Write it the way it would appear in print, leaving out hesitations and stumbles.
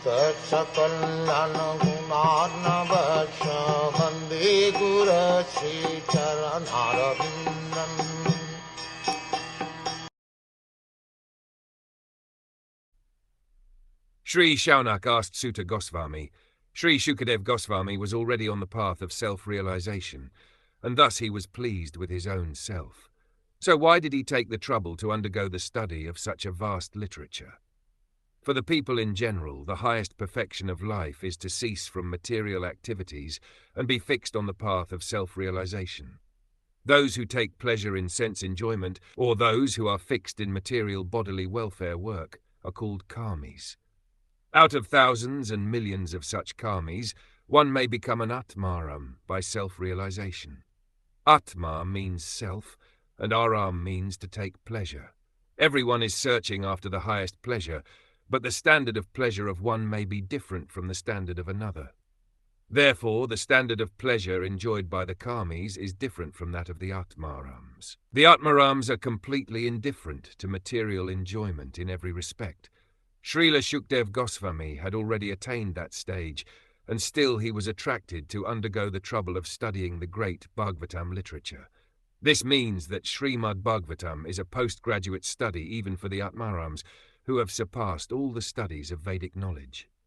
Sakal Gunarnavasha Vande Guru Sri Charanarabindam. Sri Saunak asked Sutta Goswami. Sri Śukadev Goswami was already on the path of self-realization, and thus he was pleased with his own self. So why did he take the trouble to undergo the study of such a vast literature? For the people in general, the highest perfection of life is to cease from material activities and be fixed on the path of self-realization. Those who take pleasure in sense enjoyment, or those who are fixed in material bodily welfare work, are called karmis. Out of thousands and millions of such karmis, one may become an atmaram by self-realization. Atma means self, and aram means to take pleasure. Everyone is searching after the highest pleasure, but the standard of pleasure of one may be different from the standard of another. Therefore, the standard of pleasure enjoyed by the karmis is different from that of the atmarams. The atmarams are completely indifferent to material enjoyment in every respect. Srila Śukadev Goswami had already attained that stage, and still he was attracted to undergo the trouble of studying the great Bhagavatam literature. This means that Srimad Bhagwatam is a postgraduate study even for the atmarams, who have surpassed all the studies of Vedic knowledge.